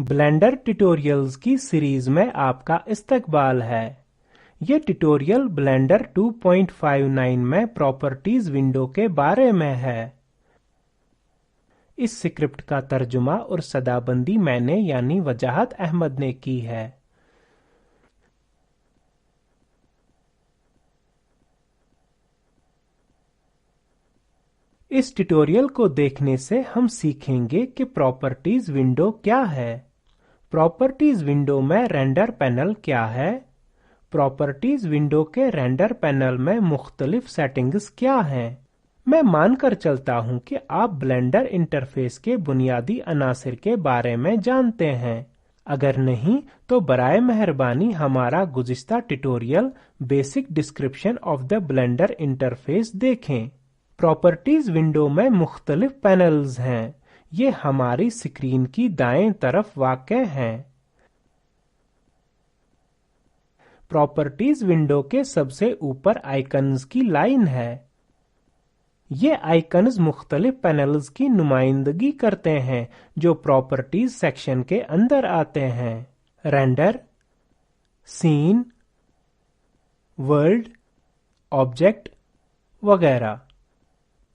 Blender ٹیٹوریلز کی series میں آپ کا استقبال ہے۔ یہ ٹیٹوریل بلینڈر 2.59 میں پراپرٹیز ونڈو کے بارے میں ہے۔ اس سکرپٹ کا ترجمہ اور صدابندی میں نے یعنی وجاہت احمد نے کی ہے۔ اس ٹیٹوریل کو دیکھنے سے ہم سیکھیں گے کہ پراپرٹیز ونڈو کیا ہے، پراپرٹیز ونڈو میں رینڈر پینل کیا ہے، پراپرٹیز ونڈو کے رینڈر پینل میں مختلف سیٹنگز کیا ہیں۔ میں مان کر چلتا ہوں کہ آپ بلینڈر انٹرفیس کے بنیادی عناصر کے بارے میں جانتے ہیں۔ اگر نہیں تو برائے مہربانی ہمارا گزشتہ tutorial basic description of the blender interface دیکھیں۔ پراپرٹیز ونڈو میں مختلف پینلز ہیں۔ یہ ہماری سکرین کی دائیں طرف واقع ہیں۔ پراپرٹیز ونڈو کے سب سے اوپر آئیکنز کی لائن ہے۔ یہ آئیکنز مختلف پینلز کی نمائندگی کرتے ہیں جو پراپرٹیز سیکشن کے اندر آتے ہیں: رینڈر، سین، ورلڈ، آبجیکٹ وغیرہ۔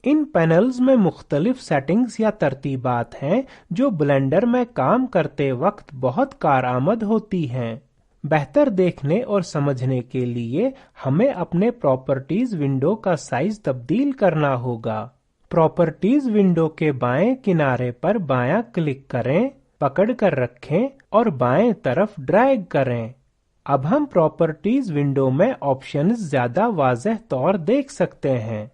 ان پینلز میں مختلف سیٹنگز یا ترتیبات ہیں جو بلینڈر میں کام کرتے وقت بہت کارآمد ہوتی ہیں۔ بہتر دیکھنے اور سمجھنے کے لیے ہمیں اپنے پراپرٹیز ونڈو کا سائز تبدیل کرنا ہوگا۔ پراپرٹیز ونڈو کے بائیں کنارے پر بایاں کلک کریں، پکڑ کر رکھیں اور بائیں طرف ڈریگ کریں۔ اب ہم پراپرٹیز ونڈو میں آپشنز زیادہ واضح طور دیکھ سکتے ہیں۔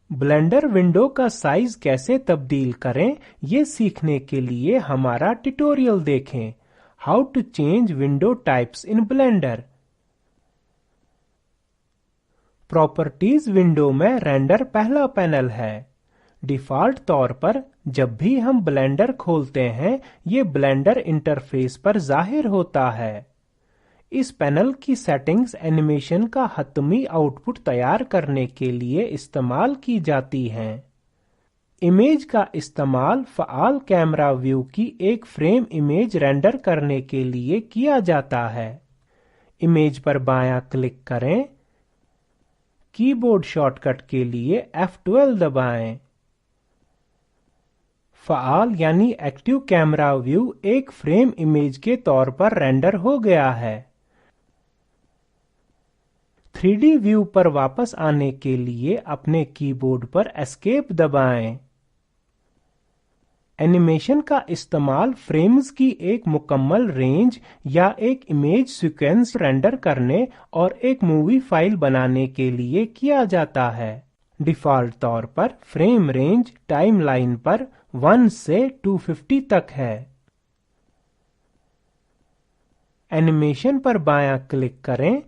بلینڈر ونڈو کا سائز کیسے تبدیل کریں یہ سیکھنے کے لیے ہمارا ٹیٹوریل دیکھیں۔ How to change window types in Blender. Properties window میں رینڈر پہلا پینل ہے۔ ڈیفالٹ طور پر جب بھی ہم بلینڈر کھولتے ہیں یہ بلینڈر انٹرفیس پر ظاہر ہوتا ہے۔ اس پینل کی سیٹنگز اینیمیشن کا حتمی آؤٹ پٹ تیار کرنے کے لیے استعمال کی جاتی ہیں۔ امیج کا استعمال فعال کیمرہ ویو کی ایک فریم امیج رینڈر کرنے کے لیے کیا جاتا ہے۔ امیج پر بایاں کلک کریں، کی بورڈ شارٹ کٹ کے لیے F12 دبائیں۔ فعال یعنی ایکٹیو کیمرہ ویو ایک فریم امیج کے طور پر رینڈر ہو گیا ہے۔ 3D ویو پر واپس آنے کے لیے اپنے کی بورڈ پر اسکیپ دبائیں۔ اینیمیشن کا استعمال فریمز کی ایک مکمل رینج یا ایک امیج سیکوینس رینڈر کرنے اور ایک مووی فائل بنانے کے لیے کیا جاتا ہے۔ ڈیفالٹ طور پر فریم رینج ٹائم لائن پر 1 سے 250 تک ہے۔ اینیمیشن پر بایاں کلک کریں،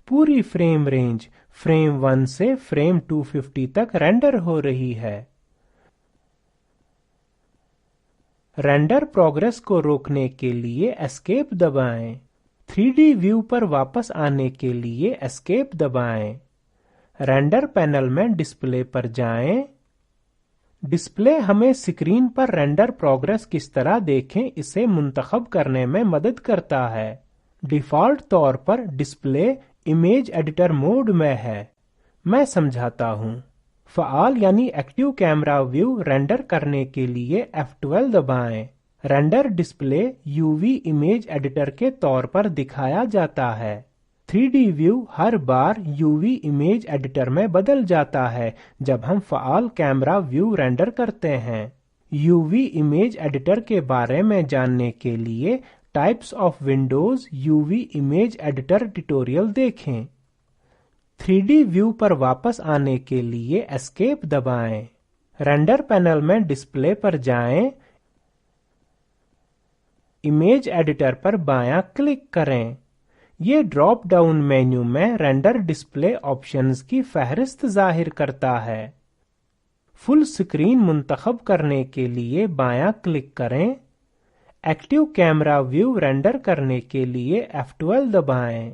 پوری فریم رینج فریم 1 سے فریم 250 تک رینڈر ہو رہی ہے۔ رینڈر پروگرس کو روکنے کے لیے اسکیپ دبائیں۔ 3D ویو پر واپس آنے کے لیے اسکیپ دبائیں۔ رینڈر پینل میں ڈسپلے پر جائیں۔ ڈسپلے ہمیں سکرین پر رینڈر پروگرس کس طرح دیکھیں اسے منتخب کرنے میں مدد کرتا ہے۔ ڈیفالٹ طور پر ڈسپلے امیج ایڈیٹر موڈ میں ہے۔ میں سمجھاتا ہوں۔ فعال یعنی ایکٹیو کیمرہ ویو رینڈر کرنے کے لیے F12 دبائیں۔ Render display UV image editor کے طور پر دکھایا جاتا ہے۔ 3D ویو ہر بار UV امیج ایڈیٹر میں بدل جاتا ہے جب ہم فعال کیمرہ ویو رینڈر کرتے ہیں۔ UV امیج ایڈیٹر کے بارے میں جاننے کے لیے types of Windows UV image editor tutorial دیکھیں۔ 3D ویو پر واپس آنے کے لیے اسکیپ دبائیں۔ رینڈر پینل میں ڈسپلے پر جائیں، امیج ایڈیٹر پر بایاں کلک کریں۔ یہ ڈراپ ڈاؤن مینیو میں رینڈر ڈسپلے آپشنز کی فہرست ظاہر کرتا ہے۔ فل اسکرین منتخب کرنے کے لیے بایاں کلک کریں۔ ایکٹیو کیمرہ ویو رینڈر کرنے کے لیے F12 دبائیں۔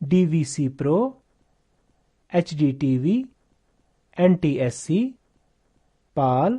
DVC Pro, HDTV, NTSC, PAL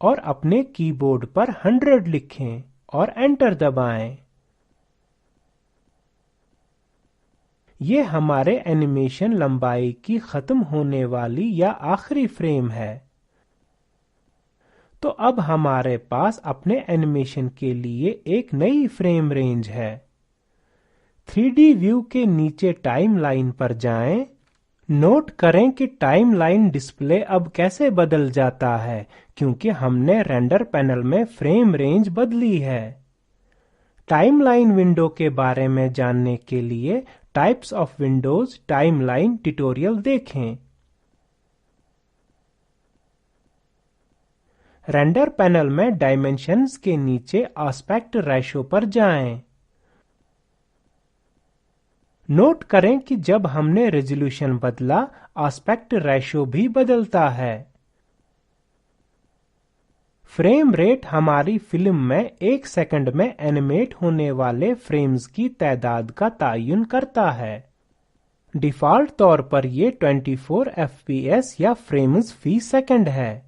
اور اپنے کی بورڈ پر 100 لکھیں اور انٹر دبائیں۔ یہ ہمارے اینیمیشن لمبائی کی ختم ہونے والی یا آخری فریم ہے۔ تو اب ہمارے پاس اپنے اینیمیشن کے لیے ایک نئی فریم رینج ہے۔ 3D ویو کے نیچے ٹائم لائن پر جائیں۔ نوٹ کریں کہ ٹائم لائن ڈسپلے اب کیسے بدل جاتا ہے کیونکہ ہم نے رینڈر پینل میں فریم رینج بدلی ہے۔ ٹائم لائن ونڈو کے بارے میں جاننے کے لیے types of Windows time line tutorial دیکھیں۔ رینڈر پینل میں ڈائمینشنز کے نیچے آسپیکٹ ریشو پر جائیں۔ نوٹ کریں کہ جب ہم نے ریزولوشن بدلا، آسپیکٹ ریشو بھی بدلتا ہے۔ فریم ریٹ ہماری فلم میں ایک سیکنڈ میں اینیمیٹ ہونے والے فریمز کی تعداد کا تعین کرتا ہے۔ ڈیفالٹ طور پر یہ 24 FPS یا فریمز فی سیکنڈ ہے۔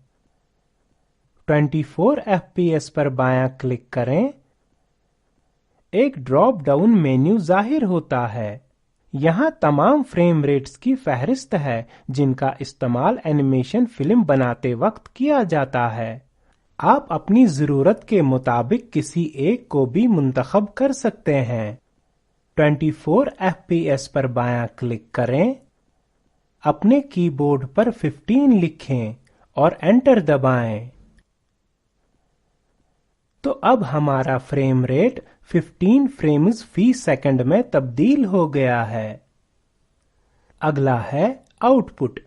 24 FPS پر بایاں کلک کریں۔ ایک ڈراپ ڈاؤن مینیو ظاہر ہوتا ہے۔ یہاں تمام فریم ریٹس کی فہرست ہے جن کا استعمال اینیمیشن فلم بناتے وقت کیا جاتا ہے۔ آپ اپنی ضرورت کے مطابق کسی ایک کو بھی منتخب کر سکتے ہیں۔ 24 FPS پر بایاں کلک کریں۔ اپنے کی بورڈ پر 15 لکھیں اور انٹر دبائیں۔ تو اب ہمارا فریم ریٹ 15 فریمز فی سیکنڈ میں تبدیل ہو گیا ہے۔ اگلا ہے آؤٹ پٹ۔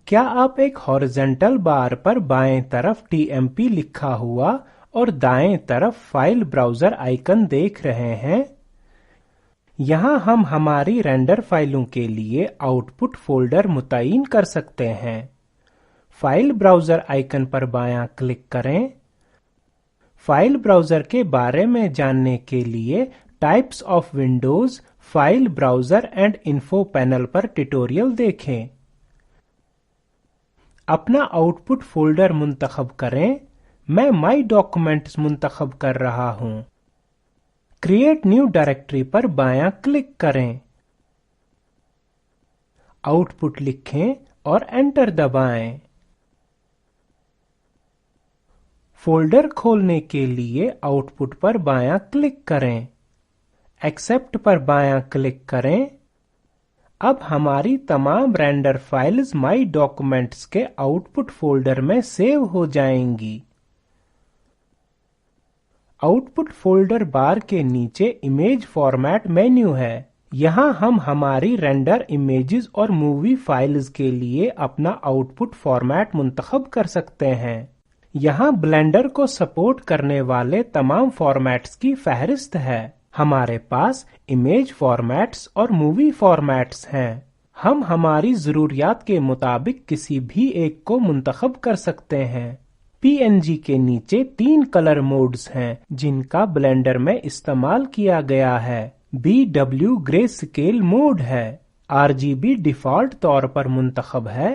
کیا آپ ایک ہارزنٹل بار پر بائیں طرف TMP لکھا ہوا اور دائیں طرف فائل براؤزر آئیکن دیکھ رہے ہیں؟ یہاں ہم ہماری رینڈر فائلوں کے لیے آؤٹ پٹ فولڈر متعین کر سکتے ہیں۔ فائل براؤزر آئیکن پر بایاں کلک کریں۔ فائل براؤزر کے بارے میں جاننے کے لیے types of Windows, file browser and info panel per tutorial دیکھیں۔ اپنا آؤٹ پٹ فولڈر منتخب کریں۔ میں مائی ڈاکومنٹس منتخب کر رہا ہوں۔ کریٹ نیو ڈائریکٹری پر بایاں کلک کریں۔ آؤٹ پٹ لکھیں اور انٹر دبائیں۔ فولڈر کھولنے کے لیے آؤٹ پٹ پر بایاں کلک کریں۔ ایکسپٹ پر بایاں کلک کریں۔ اب ہماری تمام رینڈر فائلز مائی ڈاکومنٹس کے آؤٹ پٹ فولڈر میں سیو ہو جائیں گی۔ آؤٹ پٹ فولڈر بار کے نیچے امیج فارمیٹ مینیو ہے۔ یہاں ہم ہماری رینڈر امیجز اور مووی فائلز کے لیے اپنا آؤٹ پٹ فارمیٹ منتخب کر سکتے ہیں۔ یہاں بلینڈر کو سپورٹ کرنے والے تمام فارمیٹس کی فہرست ہے۔ ہمارے پاس امیج فارمیٹس اور مووی فارمیٹس ہیں۔ ہم ہماری ضروریات کے مطابق کسی بھی ایک کو منتخب کر سکتے ہیں۔ PNG کے نیچے 3 کلر موڈز ہیں جن کا بلینڈر میں استعمال کیا گیا ہے۔ BW گرے اسکیل موڈ ہے۔ RGB ڈیفالٹ طور پر منتخب ہے۔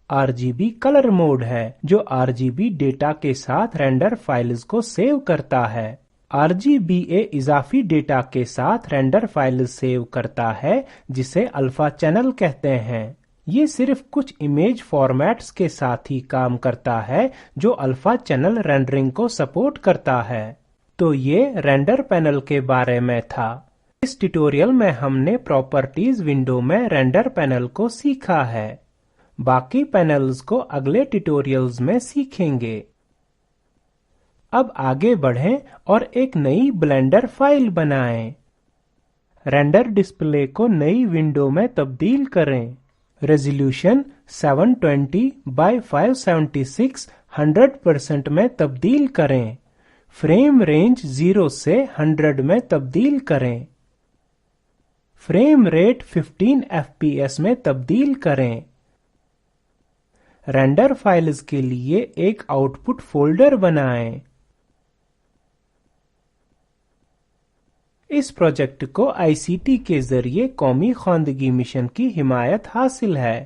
RGB کلر موڈ ہے جو RGB ڈیٹا کے ساتھ رینڈر فائلز کو سیو کرتا ہے۔ RGBA اضافی ڈیٹا کے ساتھ رینڈر فائلز سیو کرتا ہے جسے الفا چینل کہتے ہیں۔ یہ صرف کچھ امیج فارمیٹس کے ساتھ ہی کام کرتا ہے جو الفا چینل رینڈرنگ کو سپورٹ کرتا ہے۔ تو یہ رینڈر پینل کے بارے میں تھا۔ اس ٹیوٹوریل میں ہم نے پراپرٹیز ونڈو میں رینڈر پینل کو سیکھا ہے۔ باقی پینلز کو اگلے ٹیوٹوریلز میں سیکھیں گے۔ اب آگے بڑھیں اور ایک نئی بلینڈر فائل بنائیں۔ رینڈر ڈسپلے کو نئی ونڈو میں تبدیل کریں۔ ریزولوشن 720 بائی 576 100% میں تبدیل کریں۔ فریم رینج 0 سے 100 میں تبدیل کریں۔ فریم ریٹ 15 FPS میں تبدیل کریں۔ رینڈر فائلز کے لیے ایک آؤٹ پٹ فولڈر بنائیں۔ اس پروجیکٹ کو ICT کے ذریعے قومی خواندگی مشن کی حمایت حاصل ہے۔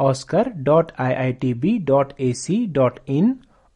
oscar.iitb.ac.in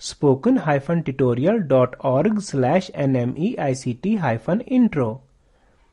spoken-tutorial.org/nmeict-intro।